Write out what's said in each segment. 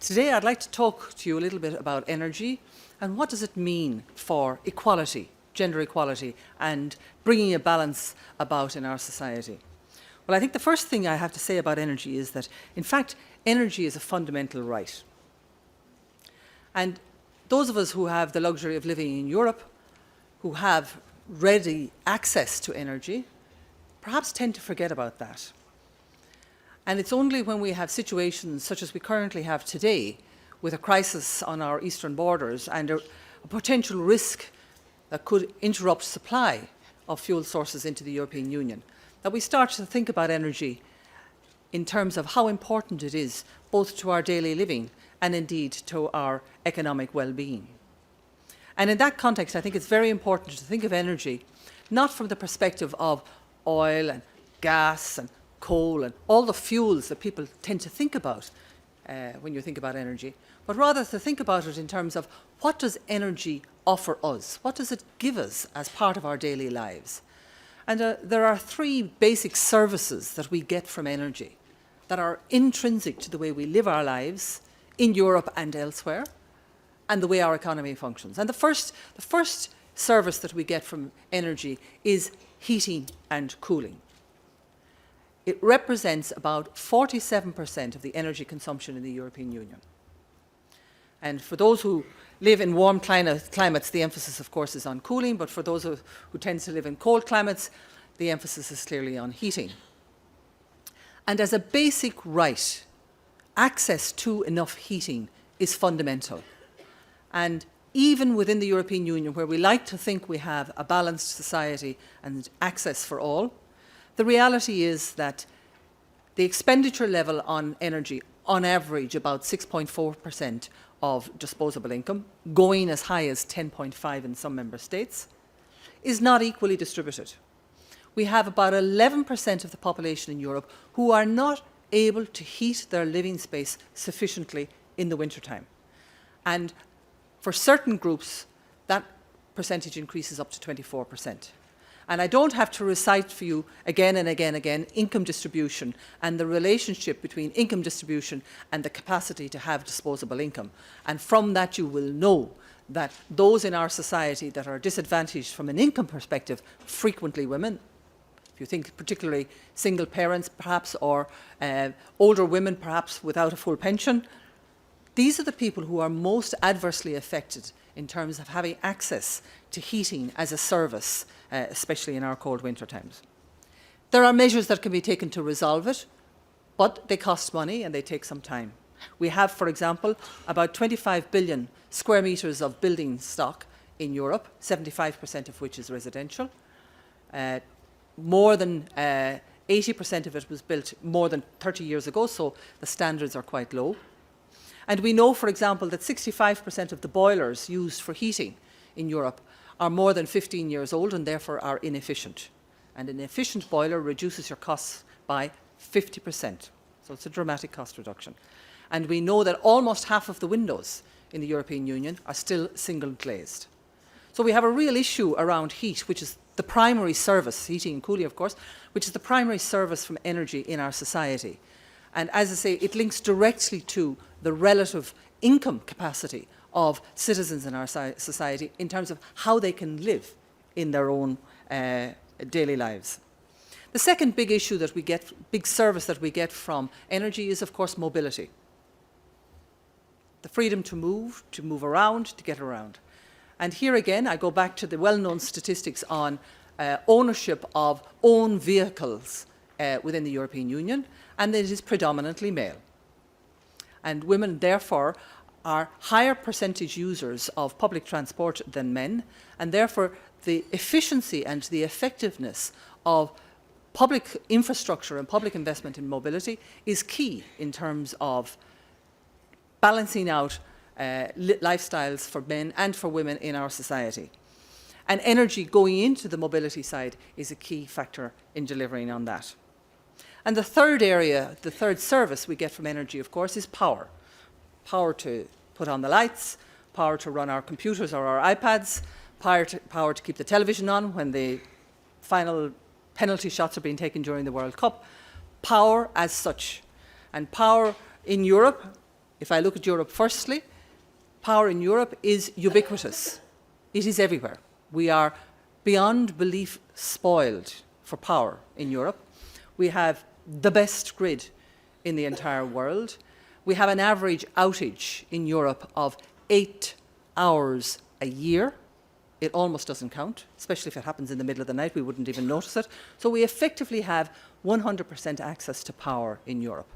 Today I'd like to talk to you a little bit about energy and what does it mean for equality, gender equality, and bringing a balance about in our society. Well, I think the first thing I have to say about energy is that, in fact, energy is a fundamental right. And those of us who have the luxury of living in Europe, who have ready access to energy, perhaps tend to forget about that. And it's only when we have situations such as we currently have today, with a crisis on our eastern borders and a potential risk that could interrupt supply of fuel sources into the European Union, that we start to think about energy in terms of how important it is both to our daily living and indeed to our economic well-being. And in that context, I think it's very important to think of energy not from the perspective of oil and gas and coal and all the fuels that people tend to think about when you think about energy, but rather to think about it in terms of what does energy offer us? What does it give us as part of our daily lives? And there are three basic services that we get from energy that are intrinsic to the way we live our lives in Europe and elsewhere, and the way our economy functions. And the first service that we get from energy is heating and cooling. It represents about 47% of the energy consumption in the European Union. And for those who live in warm climates, the emphasis, of course, is on cooling, but for those who tend to live in cold climates, the emphasis is clearly on heating. And as a basic right, access to enough heating is fundamental. And even within the European Union, where we like to think we have a balanced society and access for all, the reality is that the expenditure level on energy, on average about 6.4% of disposable income, going as high as 10.5% in some member states, is not equally distributed. We have about 11% of the population in Europe who are not able to heat their living space sufficiently in the wintertime. And for certain groups, that percentage increases up to 24%. And I don't have to recite for you again and again income distribution and the relationship between income distribution and the capacity to have disposable income. And from that you will know that those in our society that are disadvantaged from an income perspective, frequently women, if you think particularly single parents perhaps, or older women perhaps without a full pension, these are the people who are most adversely affected in terms of having access to heating as a service, especially in our cold winter times. There are measures that can be taken to resolve it, but they cost money and they take some time. We have, for example, about 25 billion square metres of building stock in Europe, 75% of which is residential. More than 80% of it was built more than 30 years ago, so the standards are quite low. And we know, for example, that 65% of the boilers used for heating in Europe are more than 15 years old and therefore are inefficient. And an efficient boiler reduces your costs by 50%. So it's a dramatic cost reduction. And we know that almost half of the windows in the European Union are still single glazed. So we have a real issue around heat, which is the primary service, heating and cooling, of course, which is the primary service from energy in our society. And as I say, it links directly to the relative income capacity of citizens in our society in terms of how they can live in their own daily lives. The second big issue that we get, big service that we get from energy is, of course, mobility. The freedom to move around, to get around. And here again, I go back to the well-known statistics on ownership of own vehicles within the European Union, and it is predominantly male. And women, therefore, are higher percentage users of public transport than men, and therefore the efficiency and the effectiveness of public infrastructure and public investment in mobility is key in terms of balancing out lifestyles for men and for women in our society. And energy going into the mobility side is a key factor in delivering on that. And the third area, the third service we get from energy, of course, is power. Power to put on the lights, power to run our computers or our iPads, power to keep the television on when the final penalty shots are being taken during the World Cup. Power as such. And power in Europe If I look at Europe firstly, power in Europe is ubiquitous. It is everywhere. We are beyond belief spoiled for power in Europe. We have the best grid in the entire world. We have an average outage in Europe of 8 hours a year. It almost doesn't count, especially if it happens in the middle of the night. We wouldn't even notice it. So we effectively have 100% access to power in Europe.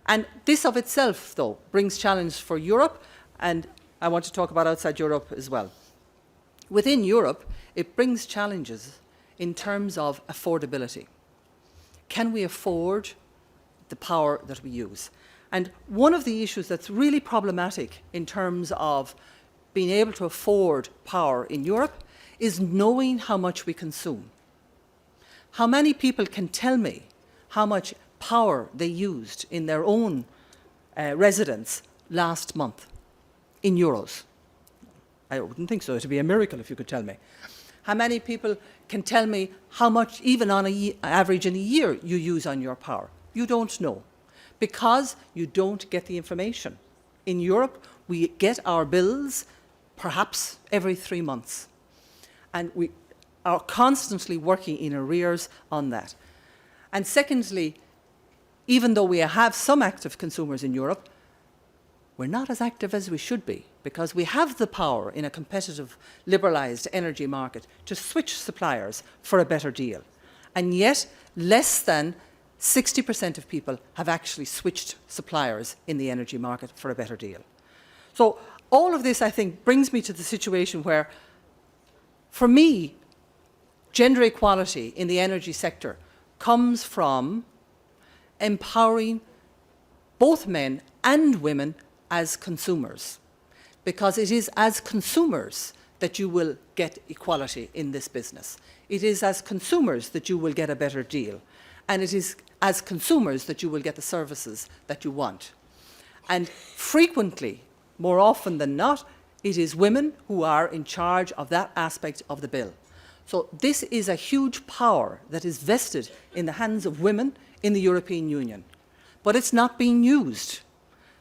And this of itself, though, brings challenge for Europe, and I want to talk about outside Europe as well. Within Europe, it brings challenges in terms of affordability. Can we afford the power that we use? And one of the issues that's really problematic in terms of being able to afford power in Europe is knowing how much we consume. How many people can tell me how much power they used in their own residence last month in euros? I wouldn't think so. It would be a miracle if you could tell me. How many people can tell me how much, even on an average in a year, you use on your power? You don't know, because you don't get the information. In Europe, we get our bills perhaps every 3 months, and we are constantly working in arrears on that. And secondly, even though we have some active consumers in Europe, we're not as active as we should be, because we have the power in a competitive, liberalised energy market to switch suppliers for a better deal. And yet, less than 60% of people have actually switched suppliers in the energy market for a better deal. So all of this, I think, brings me to the situation where, for me, gender equality in the energy sector comes from empowering both men and women as consumers, because it is as consumers that you will get equality in this business. It is as consumers that you will get a better deal, and it is as consumers that you will get the services that you want. And frequently, more often than not, it is women who are in charge of that aspect of the bill. So this is a huge power that is vested in the hands of women in the European Union, but it's not being used.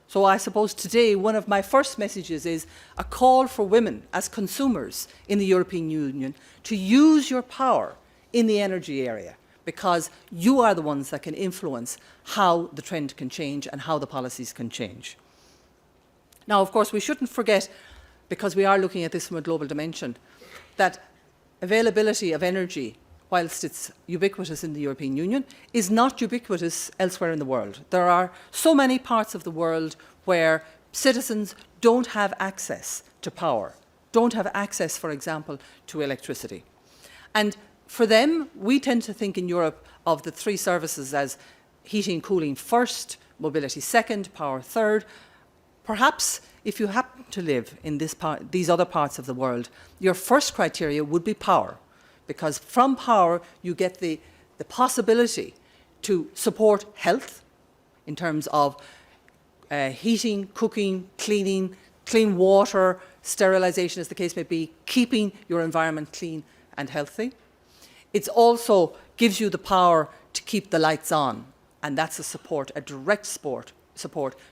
So I suppose today one of my first messages is a call for women as consumers in the European Union to use your power in the energy area, because you are the ones that can influence how the trend can change and how the policies can change. Now, of course, we shouldn't forget, because we are looking at this from a global dimension, that availability of energy, whilst it's ubiquitous in the European Union, is not ubiquitous elsewhere in the world. There are so many parts of the world where citizens don't have access to power, don't have access, for example, to electricity. And for them, we tend to think in Europe of the 3 services as heating and cooling first, mobility second, power third. Perhaps if you happen to live in these other parts of the world, your first criteria would be power, because from power you get the possibility to support health in terms of heating, cooking, cleaning, clean water, sterilisation as the case may be, keeping your environment clean and healthy. It also gives you the power to keep the lights on, and that's a direct support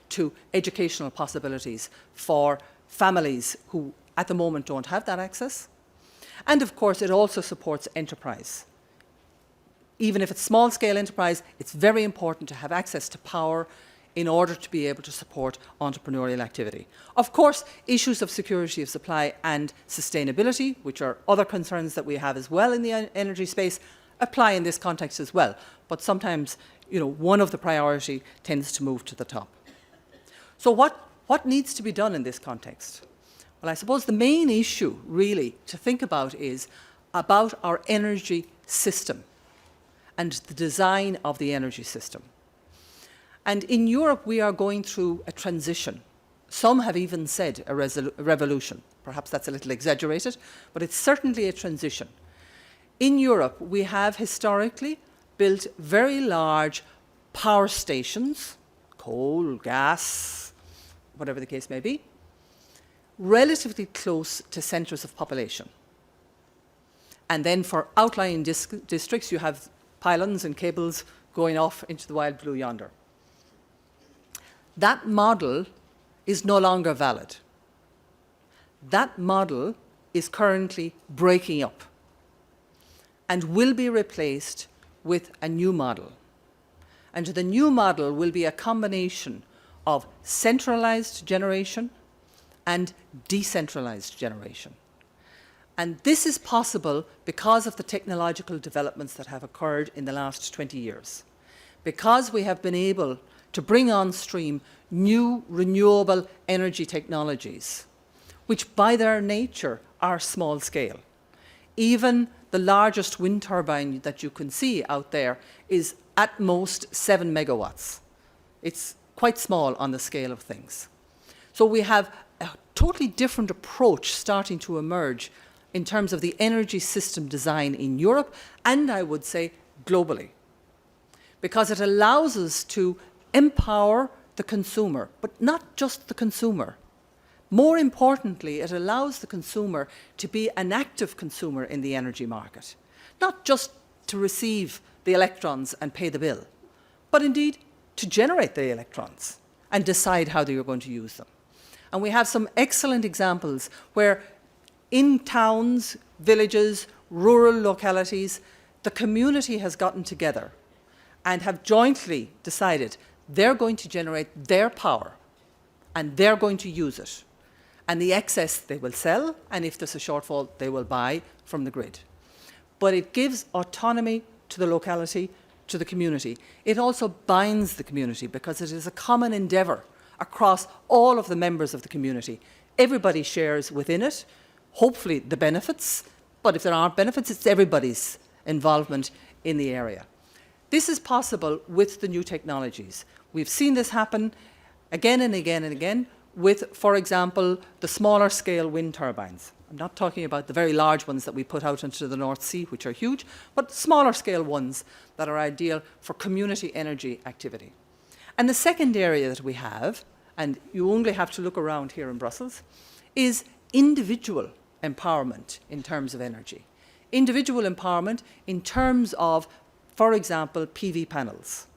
to educational possibilities for families who at the moment don't have that access. And of course, it also supports enterprise. Even if it's small-scale enterprise, it's very important to have access to power in order to be able to support entrepreneurial activity. Of course, issues of security of supply and sustainability, which are other concerns that we have as well in the energy space, apply in this context as well. But sometimes, one of the priority tends to move to the top. So what needs to be done in this context? Well, I suppose the main issue really to think about is about our energy system and the design of the energy system. And in Europe, we are going through a transition. Some have even said a revolution. Perhaps that's a little exaggerated, but it's certainly a transition. In Europe, we have historically built very large power stations, coal, gas, whatever the case may be, relatively close to centres of population. And then for outlying districts, you have pylons and cables going off into the wild blue yonder. That model is no longer valid. That model is currently breaking up and will be replaced with a new model. And the new model will be a combination of centralized generation and decentralized generation. And this is possible because of the technological developments that have occurred in the last 20 years. Because we have been able to bring on stream new renewable energy technologies, which by their nature are small scale. Even the largest wind turbine that you can see out there is at most 7 megawatts. It's quite small on the scale of things. So we have a totally different approach starting to emerge in terms of the energy system design in Europe, and I would say globally, because it allows us to empower the consumer, but not just the consumer. More importantly, it allows the consumer to be an active consumer in the energy market, not just to receive the electrons and pay the bill, but indeed to generate the electrons and decide how they are going to use them. And we have some excellent examples where in towns, villages, rural localities, the community has gotten together and have jointly decided they're going to generate their power and they're going to use it. And the excess they will sell, and if there's a shortfall, they will buy from the grid. But it gives autonomy to the locality, to the community. It also binds the community because it is a common endeavour across all of the members of the community. Everybody shares within it, hopefully the benefits, but if there aren't benefits, it's everybody's involvement in the area. This is possible with the new technologies. We've seen this happen again and again and again with, for example, the smaller scale wind turbines. I'm not talking about the very large ones that we put out into the North Sea, which are huge, but smaller scale ones that are ideal for community energy activity. And the second area that we have, and you only have to look around here in Brussels, is individual empowerment in terms of energy. Individual empowerment in terms of, for example, PV panels.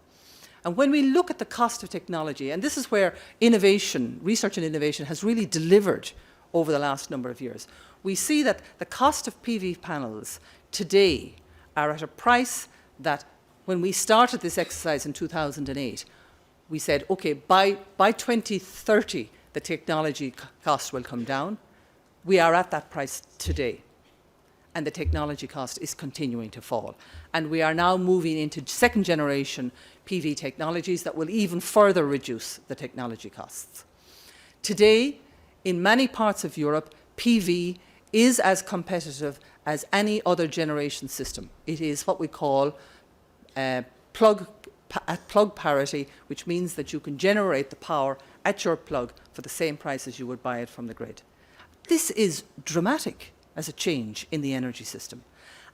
And when we look at the cost of technology, and this is where innovation, research and innovation has really delivered over the last number of years, we see that the cost of PV panels today are at a price that when we started this exercise in 2008, we said, okay, by 2030, the technology cost will come down. We are at that price today. And the technology cost is continuing to fall. And we are now moving into second generation PV technologies that will even further reduce the technology costs. Today, in many parts of Europe, PV is as competitive as any other generation system. It is what we call plug parity, which means that you can generate the power at your plug for the same price as you would buy it from the grid. This is dramatic as a change in the energy system.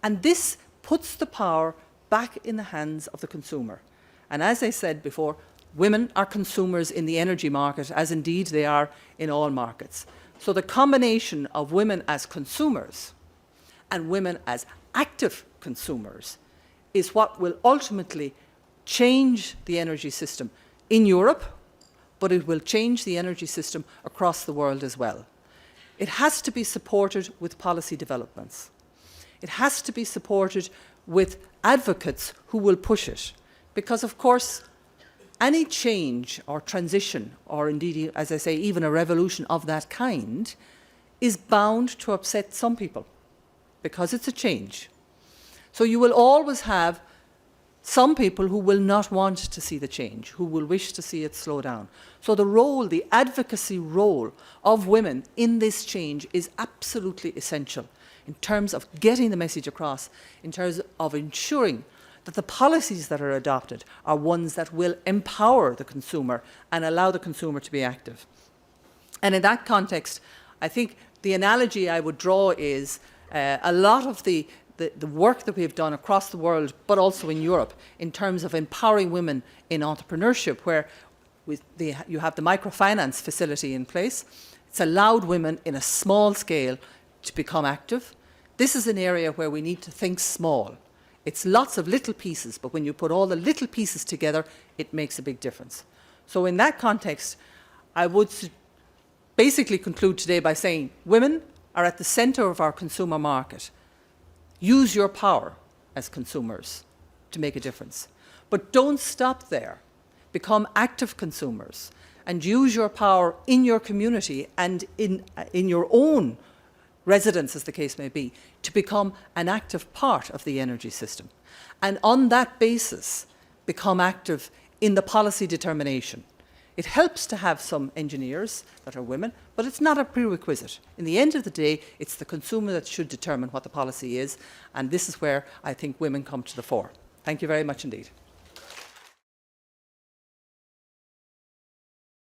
And this puts the power back in the hands of the consumer. And as I said before, women are consumers in the energy market, as indeed they are in all markets. So the combination of women as consumers and women as active consumers is what will ultimately change the energy system in Europe, but it will change the energy system across the world as well. It has to be supported with policy developments. It has to be supported with advocates who will push it. Because, of course, any change or transition, or indeed, as I say, even a revolution of that kind, is bound to upset some people, because it's a change. So you will always have some people who will not want to see the change, who will wish to see it slow down. So the role, the advocacy role of women in this change is absolutely essential in terms of getting the message across, in terms of ensuring that the policies that are adopted are ones that will empower the consumer and allow the consumer to be active. And in that context, I think the analogy I would draw is a lot of the work that we have done across the world, but also in Europe, in terms of empowering women in entrepreneurship, where you have the microfinance facility in place. It's allowed women in a small scale to become active. This is an area where we need to think small. It's lots of little pieces, but when you put all the little pieces together, it makes a big difference. So in that context, I would basically conclude today by saying women are at the centre of our consumer market. Use your power as consumers to make a difference. But don't stop there. Become active consumers and use your power in your community and in your own residence, as the case may be, to become an active part of the energy system. And on that basis, become active in the policy determination. It helps to have some engineers that are women, but it's not a prerequisite. In the end of the day, it's the consumer that should determine what the policy is, and this is where I think women come to the fore. Thank you very much indeed.